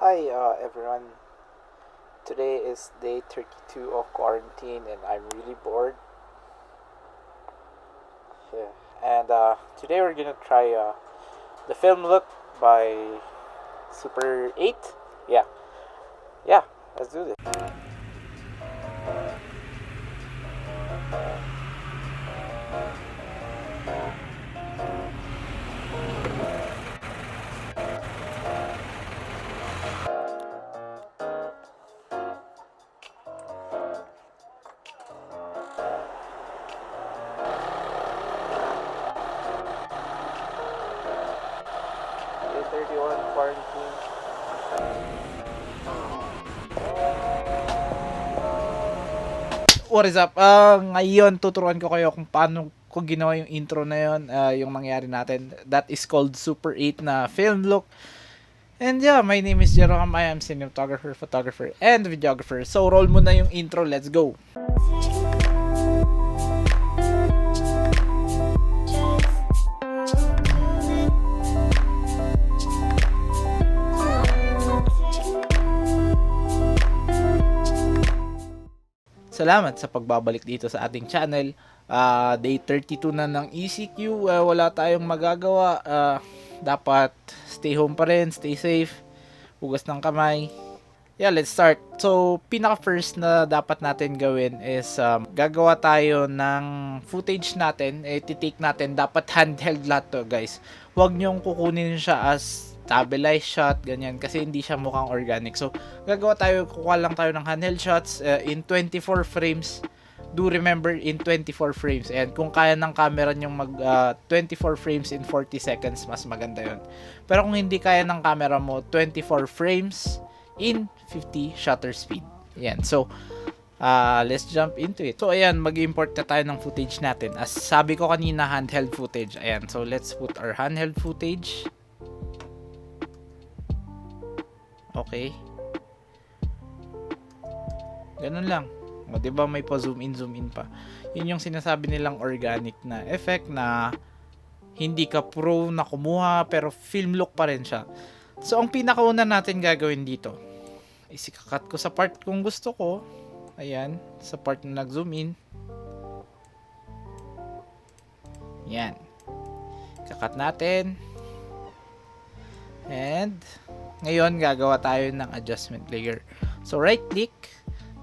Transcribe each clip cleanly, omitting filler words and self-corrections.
Hi, everyone. Today is day 32 of quarantine, and I'm really bored. Yeah. And today we're gonna try the film Look by Super 8. Yeah, yeah, let's do this. Day 31 quarantine. What is up? Ngayon tuturuan ko kayo kung paano ko ginawa yung intro na yun, yung nangyari natin. That is called Super 8 na film look. And yeah, my name is Jerome. I am cinematographer, photographer, and videographer. So roll mo na yung intro. Let's go. Salamat sa pagbabalik dito sa ating channel. Day 32 na ng ECQ. Wala tayong magagawa. Dapat stay home pa rin, stay safe, hugas ng kamay. Yeah, let's start. So, pinaka first na dapat natin gawin is gagawa tayo ng footage natin. Titake natin. Dapat handheld lahat to, guys. Huwag nyong kukunin siya as stabilized shot, ganyan, kasi hindi siya mukhang organic. So, kukuha lang tayo ng handheld shots in 24 frames. Do remember, in 24 frames. And kung kaya ng camera nyong mag 24 frames in 40 seconds, mas maganda yon. Pero kung hindi kaya ng camera mo, 24 frames in 50 shutter speed. Yan. So, let's jump into it. So, ayan, mag-import na tayo ng footage natin. As sabi ko kanina, handheld footage. Ayan. So, let's put our handheld footage. Okay. Ganun lang. O, diba may pa zoom in pa. Yun yung sinasabi nilang organic na effect na hindi ka pro na kumuha pero film look pa rin siya. So, ang pinakauna natin gagawin dito is ikakat ko sa part kung gusto ko. Ayan. Sa part na nag-zoom in. Yan. Ikakat natin. And ngayon, gagawa tayo ng adjustment layer. So, right click,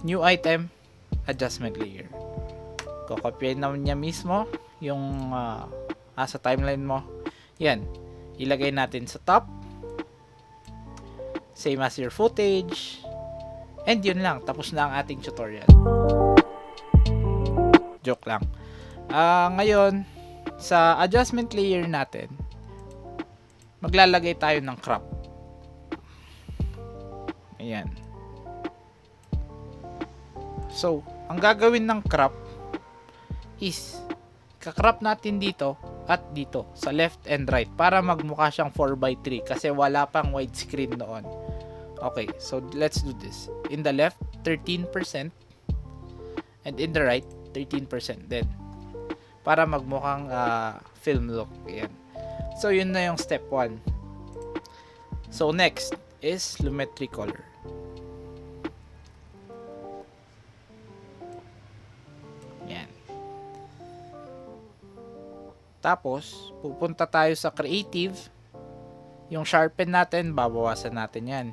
new item, adjustment layer. Kokopyahin naman niya mismo yung sa timeline mo. Yan. Ilagay natin sa top. Same as your footage. And yun lang. Tapos na ang ating tutorial. Joke lang. Ngayon, sa adjustment layer natin, maglalagay tayo ng crop. Ayan. So, ang gagawin ng crop is kakrop natin dito at dito sa left and right para magmukha siyang 4x3 kasi wala pang widescreen noon. Okay, so let's do this. In the left, 13% and in the right, 13% din. Para magmukhang film look. Ayan. So, yun na yung step 1. So, next is Lumetri color. Yan. Tapos, pupunta tayo sa creative. Yung sharpen natin, babawasan natin yan.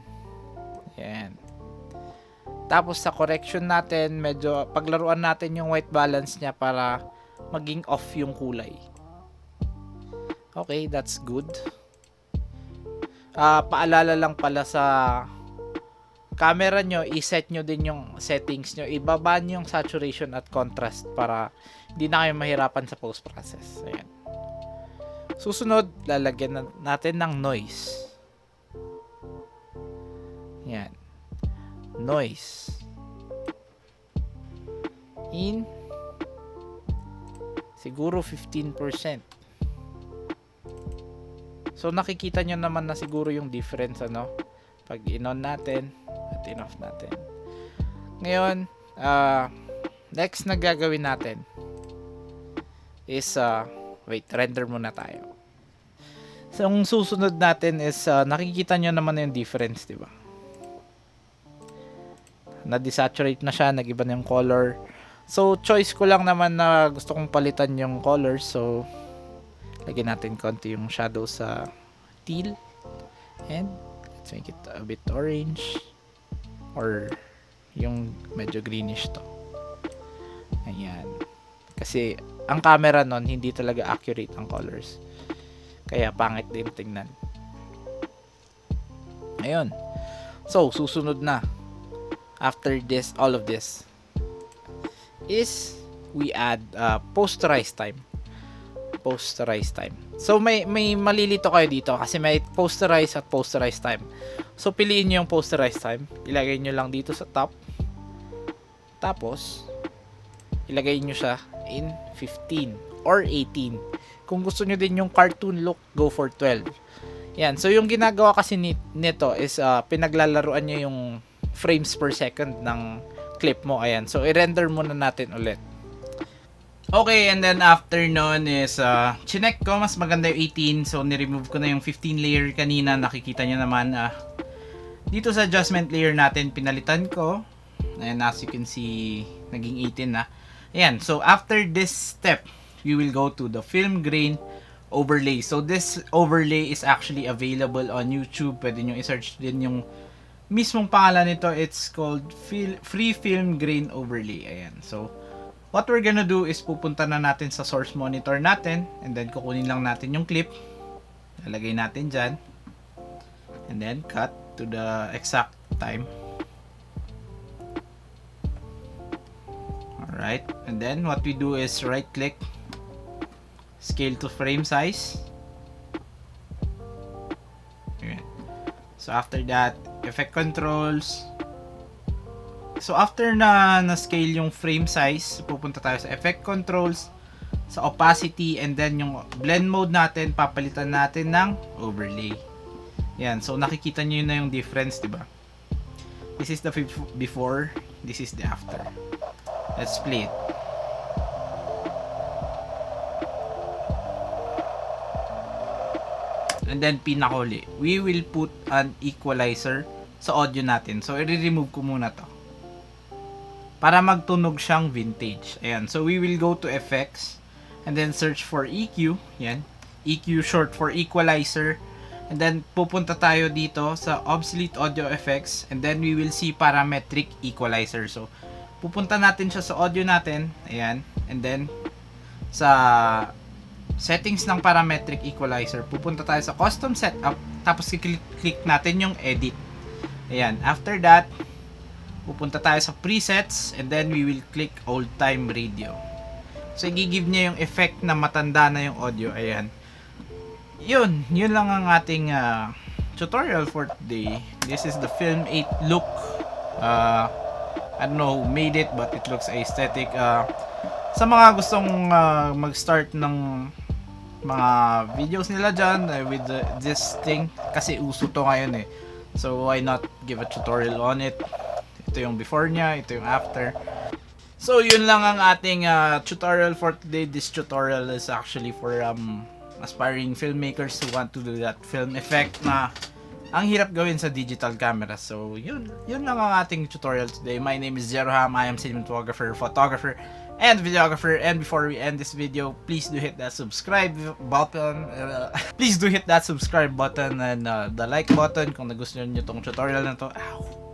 Yan. Tapos sa correction natin, medyo paglaruan natin yung white balance niya para maging off yung kulay. Okay, that's good. Paalala lang pala sa camera nyo, iset nyo din yung settings nyo. Ibaba nyo yung saturation at contrast para hindi na kayo mahirapan sa post-process. Ayan. Susunod, lalagyan natin ng noise. Ayan. Noise. In siguro 15%. So, nakikita nyo naman na siguro yung difference, ano? Pag in-on natin at in-off natin. Ngayon, next na gagawin natin is, wait, render muna tayo. So, ang susunod natin is, nakikita nyo naman yung difference, di ba? na-desaturate na siya, nag-iba na yung color. So, choice ko lang naman na gusto kong palitan yung color. So, lagyan natin konti yung shadow sa teal. And, let's make it a bit orange. Or, yung medyo greenish to. Ayan. Kasi, ang camera nun, hindi talaga accurate ang colors. Kaya, pangit din tingnan. Ayun. So, susunod na. After this, all of this is we add posterize time. Posterize time. So, may malilito kayo dito kasi may posterize at posterize time. So, piliin nyo yung posterize time. Ilagay nyo lang dito sa top. Tapos, ilagay nyo siya in 15 or 18. Kung gusto nyo din yung cartoon look, go for 12. Yan. So, yung ginagawa kasi nito is pinaglalaruan nyo yung frames per second ng clip mo. Ayan. So, i-render muna natin ulit. Okay, and then after nun is chinek ko, mas maganda yung 18. So, ni-remove ko na yung 15 layer kanina. Nakikita nyo naman dito sa adjustment layer natin, pinalitan ko. And as you can see, naging 18 na. Ayan. So, after this step, you will go to the film grain overlay. So, this overlay is actually available on YouTube. Pwede nyo i-search din yung mismong pangalan nito. It's called Free Film Grain Overlay. Ayan. So, what we're gonna do is pupunta na natin sa source monitor natin. And then, kukunin lang natin yung clip. Lalagay natin dyan. And then, cut to the exact time. Alright. And then, what we do is right-click. Scale to frame size. Ayan. So, after that, effect controls. So, after na scale yung frame size, pupunta tayo sa effect controls, sa opacity, and then yung blend mode natin, papalitan natin ng overlay. Yan. So, nakikita nyo na yung difference, diba? This is the before, this is the after. Let's play it. And then, pinakuli, we will put an equalizer sa audio natin. So, i-remove ko muna to para magtunog siyang vintage. Ayan. So, we will go to effects and then search for EQ. Yan. EQ short for equalizer. And then, pupunta tayo dito sa obsolete audio effects. And then, we will see parametric equalizer. So, pupunta natin siya sa audio natin. Ayan. And then, sa settings ng parametric equalizer, pupunta tayo sa custom setup. Tapos, click natin yung edit. Ayan. After that, pupunta tayo sa presets and then we will click old time radio. So, i-give niya yung effect na matanda na yung audio. Ayan. Yun lang ang ating tutorial for today. This is the Film 8 look. I don't know who made it, but it looks aesthetic. Sa mga gustong mag-start ng mga videos nila dyan with this thing, kasi uso to ngayon eh. So, why not give a tutorial on it? Ito yung before niya, ito yung after. So, yun lang ang ating tutorial for today. This tutorial is actually for aspiring filmmakers who want to do that film effect na ang hirap gawin sa digital camera. So, yun lang ang ating tutorial today. My name is Jeroham. I am cinematographer, photographer, and videographer. And before we end this video, please do hit that subscribe button. Please do hit that subscribe button and the like button kung nagustuhan nyo tong tutorial na to. Ow!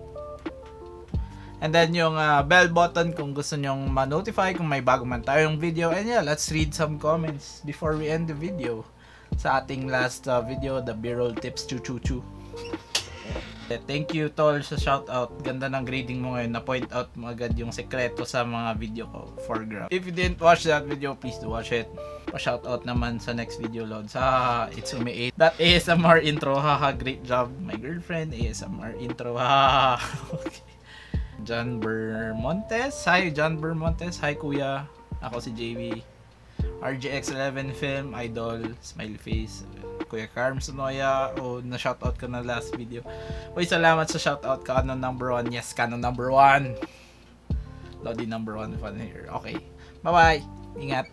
And then yung bell button kung gusto nyong ma-notify kung may bago man tayong video. And yeah, let's read some comments before we end the video. Sa ating last video, the B-roll tips chu-chu-chu. Thank you tol sa shoutout. Ganda ng grading mo ngayon. Na-point out mo agad yung sekreto sa mga video ko. Foreground. If you didn't watch that video, please do watch it. Pa-shoutout naman sa next video, Lods. Itsume 8. That ASMR intro. Haha, great job. My girlfriend, ASMR intro. Haha. Okay. John Bermontes. Hi, John Bermontes. Hi, kuya. Ako si JV. RGX11 Film, Idol, Smiley Face. Kuya Carm Sonoya. Na-shoutout ko na last video. Uy, salamat sa shoutout. Canon number 1. Yes, Canon number 1. Lodi number 1 fan here. Okay. Bye-bye. Ingat.